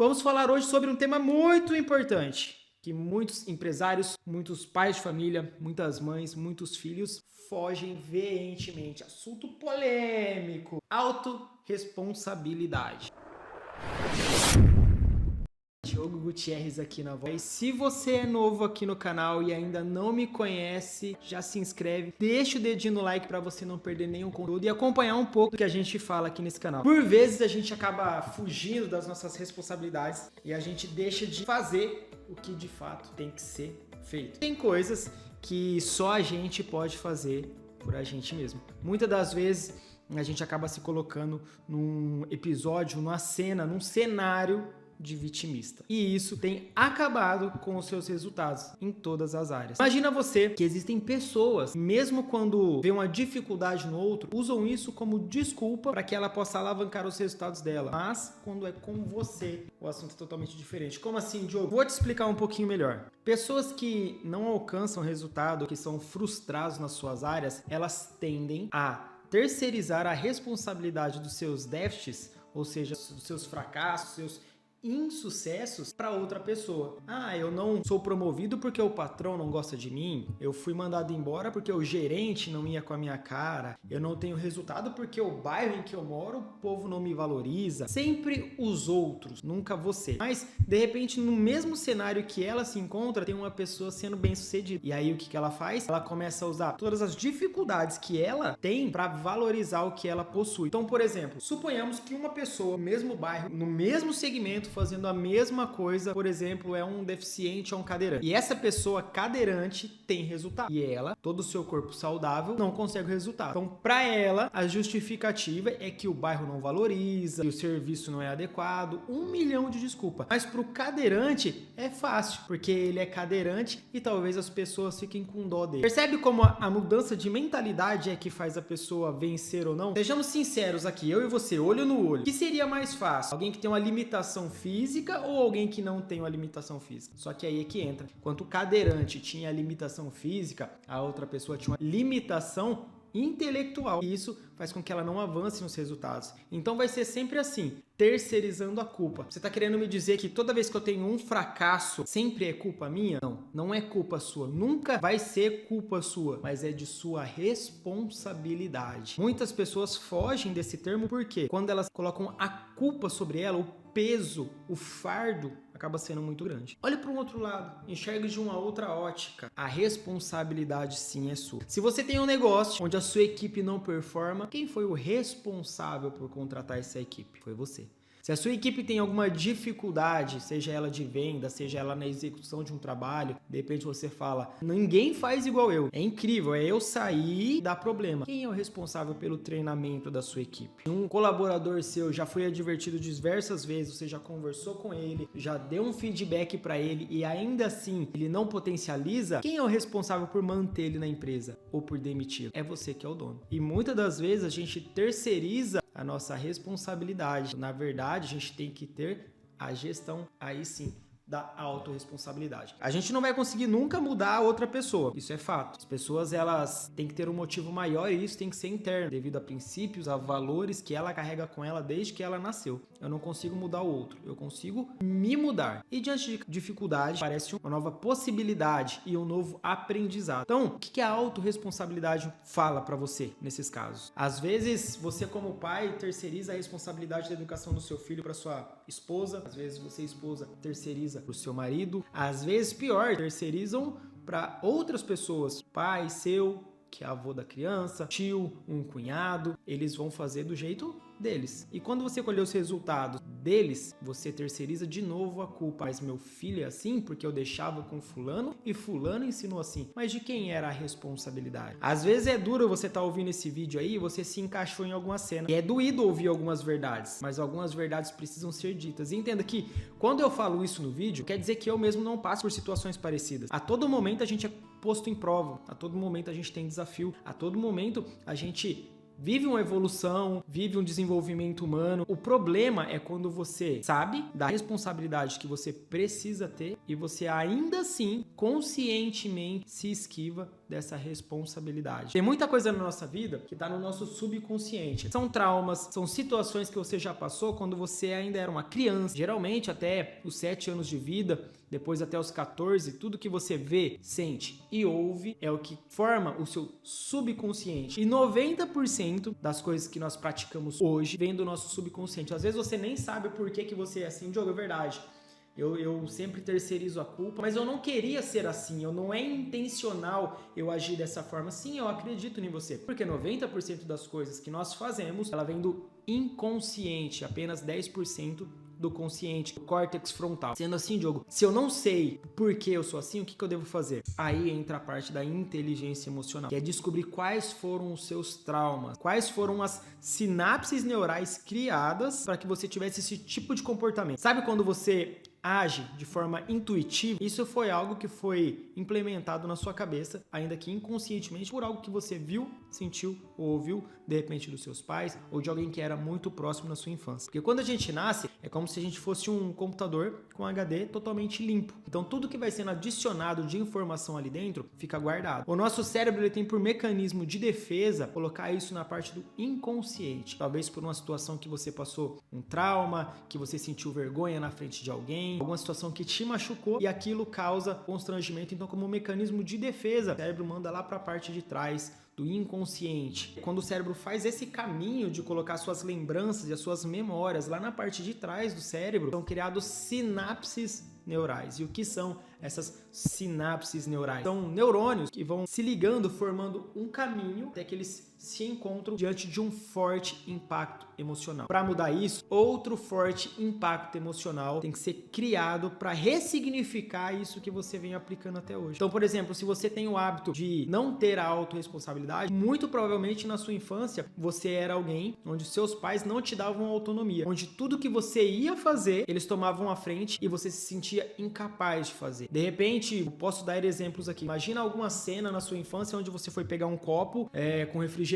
Vamos falar hoje sobre um tema muito importante, que muitos empresários, muitos pais de família, muitas mães, muitos filhos fogem veementemente. Assunto polêmico: autorresponsabilidade. Diogo Gutierrez aqui na voz. Se você é novo aqui no canal e ainda não me conhece, já se inscreve, deixa o dedinho no like para você não perder nenhum conteúdo e acompanhar um pouco do que a gente fala aqui nesse canal. Por vezes a gente acaba fugindo das nossas responsabilidades e a gente deixa de fazer o que de fato tem que ser feito. Tem coisas que só a gente pode fazer por a gente mesmo. Muitas das vezes a gente acaba se colocando num episódio, numa cena, num cenário de vitimista. E isso tem acabado com os seus resultados em todas as áreas. Imagina você que existem pessoas, mesmo quando vê uma dificuldade no outro, usam isso como desculpa para que ela possa alavancar os resultados dela. Mas quando é com você, o assunto é totalmente diferente. Como assim, Diogo? Vou te explicar um pouquinho melhor. Pessoas que não alcançam resultado, que são frustrados nas suas áreas, elas tendem a terceirizar a responsabilidade dos seus déficits, ou seja, dos seus fracassos, seus insucessos para outra pessoa. Ah, eu não sou promovido porque o patrão não gosta de mim, eu fui mandado embora porque o gerente não ia com a minha cara, eu não tenho resultado porque o bairro em que eu moro, o povo não me valoriza. Sempre os outros, nunca você. Mas, de repente, no mesmo cenário que ela se encontra, tem uma pessoa sendo bem sucedida. E aí, o que ela faz? Ela começa a usar todas as dificuldades que ela tem para valorizar o que ela possui. Então, por exemplo, suponhamos que uma pessoa no mesmo bairro, no mesmo segmento, fazendo a mesma coisa, por exemplo, é um deficiente ou um cadeirante. E essa pessoa cadeirante tem resultado. E ela, todo o seu corpo saudável, não consegue o resultado. Então, para ela, a justificativa é que o bairro não valoriza, que o serviço não é adequado, 1 milhão de desculpas. Mas para o cadeirante é fácil, porque ele é cadeirante e talvez as pessoas fiquem com dó dele. Percebe como a mudança de mentalidade é que faz a pessoa vencer ou não? Sejamos sinceros aqui, eu e você, olho no olho. O que seria mais fácil? Alguém que tem uma limitação física ou alguém que não tem uma limitação física? Só que aí é que entra. Enquanto o cadeirante tinha limitação física, a outra pessoa tinha uma limitação intelectual. E isso faz com que ela não avance nos resultados. Então vai ser sempre assim, terceirizando a culpa. Você está querendo me dizer que toda vez que eu tenho um fracasso, sempre é culpa minha? Não, não é culpa sua. Nunca vai ser culpa sua, mas é de sua responsabilidade. Muitas pessoas fogem desse termo porque quando elas colocam a culpa sobre ela, o peso, o fardo acaba sendo muito grande. Olhe para um outro lado, enxergue de uma outra ótica. A responsabilidade sim é sua. Se você tem um negócio onde a sua equipe não performa, quem foi o responsável por contratar essa equipe? Foi você. Se a sua equipe tem alguma dificuldade, seja ela de venda, seja ela na execução de um trabalho, de repente você fala, ninguém faz igual eu. É incrível, é eu sair e dar problema. Quem é o responsável pelo treinamento da sua equipe? Um colaborador seu já foi advertido diversas vezes, você já conversou com ele, já deu um feedback para ele e ainda assim ele não potencializa, quem é o responsável por manter ele na empresa ou por demiti-lo? É você que é o dono. E muitas das vezes a gente terceiriza a nossa responsabilidade. Na verdade, a gente tem que ter a gestão, aí sim, da autorresponsabilidade. A gente não vai conseguir nunca mudar a outra pessoa, isso é fato. As pessoas, elas têm que ter um motivo maior e isso tem que ser interno, devido a princípios, a valores que ela carrega com ela desde que ela nasceu. Eu não consigo mudar o outro, eu consigo me mudar. E diante de dificuldade, parece uma nova possibilidade e um novo aprendizado. Então, o que a autorresponsabilidade fala para você nesses casos? Às vezes, você como pai terceiriza a responsabilidade da educação do seu filho para sua esposa, às vezes você, esposa, terceiriza para o seu marido, às vezes pior, terceirizam para outras pessoas, pai seu, que é avô da criança, tio, um cunhado, eles vão fazer do jeito deles. E quando você colher os resultados deles, você terceiriza de novo a culpa. Mas meu filho é assim porque eu deixava com fulano e fulano ensinou assim. Mas de quem era a responsabilidade? Às vezes é duro você estar ouvindo esse vídeo aí e você se encaixou em alguma cena. E é doído ouvir algumas verdades, mas algumas verdades precisam ser ditas. E entenda que quando eu falo isso no vídeo, quer dizer que eu mesmo não passo por situações parecidas. A todo momento a gente é posto em prova, a todo momento a gente tem desafio, a todo momento a gente vive uma evolução, vive um desenvolvimento humano. O problema é quando você sabe da responsabilidade que você precisa ter e você ainda assim, conscientemente, se esquiva dessa responsabilidade. Tem muita coisa na nossa vida que está no nosso subconsciente. São traumas, são situações que você já passou quando você ainda era uma criança, geralmente até os 7 anos de vida, depois até os 14, tudo que você vê, sente e ouve é o que forma o seu subconsciente. E 90% das coisas que nós praticamos hoje vem do nosso subconsciente. Às vezes você nem sabe por que você é assim, Diogo, é verdade. Eu sempre terceirizo a culpa, mas eu não queria ser assim, não é intencional eu agir dessa forma. Sim, eu acredito em você, porque 90% das coisas que nós fazemos, ela vem do inconsciente, apenas 10% do consciente, do córtex frontal. Sendo assim, Diogo, se eu não sei por que eu sou assim, o que eu devo fazer? Aí entra a parte da inteligência emocional, que é descobrir quais foram os seus traumas, quais foram as sinapses neurais criadas para que você tivesse esse tipo de comportamento. Sabe quando você age de forma intuitiva? Isso foi algo que foi implementado na sua cabeça, ainda que inconscientemente, por algo que você viu, sentiu ou ouviu, de repente dos seus pais ou de alguém que era muito próximo na sua infância. Porque quando a gente nasce, é como se a gente fosse um computador com HD totalmente limpo. Então tudo que vai sendo adicionado de informação ali dentro fica guardado. O nosso cérebro ele tem por mecanismo de defesa colocar isso na parte do inconsciente. Talvez por uma situação que você passou um trauma, que você sentiu vergonha na frente de alguém, alguma situação que te machucou e aquilo causa constrangimento. Então, como um mecanismo de defesa, o cérebro manda lá para a parte de trás do inconsciente. Quando o cérebro faz esse caminho de colocar suas lembranças e as suas memórias lá na parte de trás do cérebro, são criados sinapses neurais. E o que são essas sinapses neurais? São neurônios que vão se ligando, formando um caminho até que eles se encontram diante de um forte impacto emocional. Para mudar isso, outro forte impacto emocional tem que ser criado para ressignificar isso que você vem aplicando até hoje. Então, por exemplo, se você tem o hábito de não ter a autorresponsabilidade, muito provavelmente na sua infância você era alguém onde seus pais não te davam autonomia, onde tudo que você ia fazer, eles tomavam a frente e você se sentia incapaz de fazer. De repente, eu posso dar exemplos aqui. Imagina alguma cena na sua infância onde você foi pegar um copo com refrigerante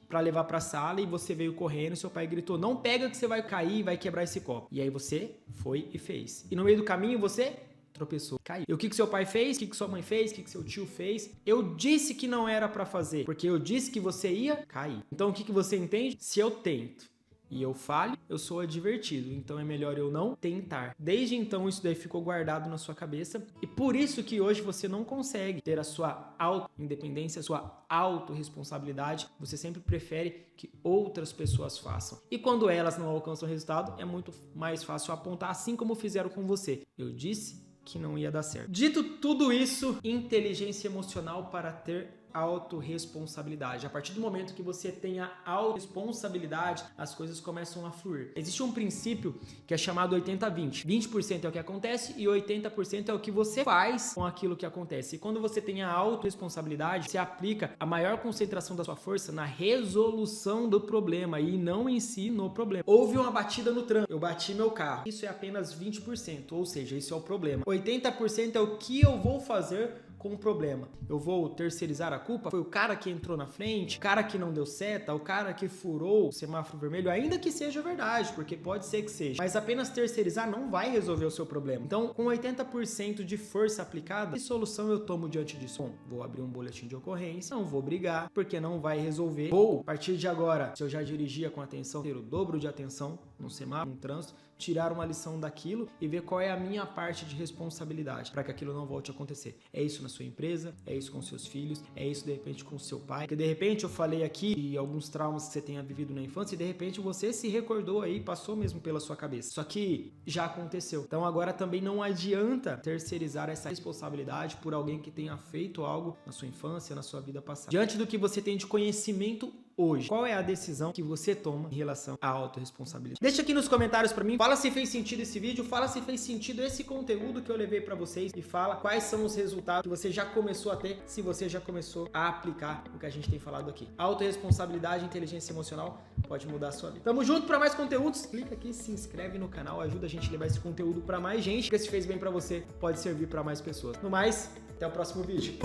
para levar para a sala e você veio correndo e seu pai gritou: não pega que você vai cair e vai quebrar esse copo. E aí você foi e fez. E no meio do caminho você tropeçou, caiu. E o que seu pai fez? O que sua mãe fez? O que seu tio fez? Eu disse que não era para fazer, porque eu disse que você ia cair. Então o que você entende? Se eu tento e eu falho, eu sou advertido. Então é melhor eu não tentar. Desde então isso daí ficou guardado na sua cabeça e por isso que hoje você não consegue ter a sua auto-independência, a sua autorresponsabilidade. Você sempre prefere que outras pessoas façam. E quando elas não alcançam o resultado, é muito mais fácil apontar, assim como fizeram com você. Eu disse que não ia dar certo. Dito tudo isso, inteligência emocional para ter autorresponsabilidade. A partir do momento que você tem a autorresponsabilidade, as coisas começam a fluir. Existe um princípio que é chamado 80-20. 20% é o que acontece e 80% é o que você faz com aquilo que acontece. E quando você tem a autorresponsabilidade, você aplica a maior concentração da sua força na resolução do problema e não em si no problema. Houve uma batida no trânsito, eu bati meu carro. Isso é apenas 20%, ou seja, isso é o problema. 80% é o que eu vou fazer com o problema. Eu vou terceirizar a culpa? Foi o cara que entrou na frente, o cara que não deu seta, o cara que furou o semáforo vermelho, ainda que seja verdade, porque pode ser que seja. Mas apenas terceirizar não vai resolver o seu problema. Então, com 80% de força aplicada, que solução eu tomo diante disso? Bom, vou abrir um boletim de ocorrência, não vou brigar, porque não vai resolver. Vou, a partir de agora, se eu já dirigia com atenção, ter o dobro de atenção no semáforo, no trânsito, tirar uma lição daquilo e ver qual é a minha parte de responsabilidade para que aquilo não volte a acontecer. É isso na sua empresa, é isso com seus filhos, é isso de repente com seu pai. Porque de repente eu falei aqui de alguns traumas que você tenha vivido na infância e de repente você se recordou aí, passou mesmo pela sua cabeça. Só que já aconteceu. Então agora também não adianta terceirizar essa responsabilidade por alguém que tenha feito algo na sua infância, na sua vida passada. Diante do que você tem de conhecimento hoje, qual é a decisão que você toma em relação à autorresponsabilidade? Deixa aqui nos comentários pra mim, fala se fez sentido esse vídeo, fala se fez sentido esse conteúdo que eu levei pra vocês e fala quais são os resultados que você já começou a ter, se você já começou a aplicar o que a gente tem falado aqui. Autorresponsabilidade, inteligência emocional pode mudar a sua vida. Tamo junto pra mais conteúdos, clica aqui, se inscreve no canal, ajuda a gente a levar esse conteúdo pra mais gente, porque se fez bem pra você, pode servir pra mais pessoas. No mais, até o próximo vídeo.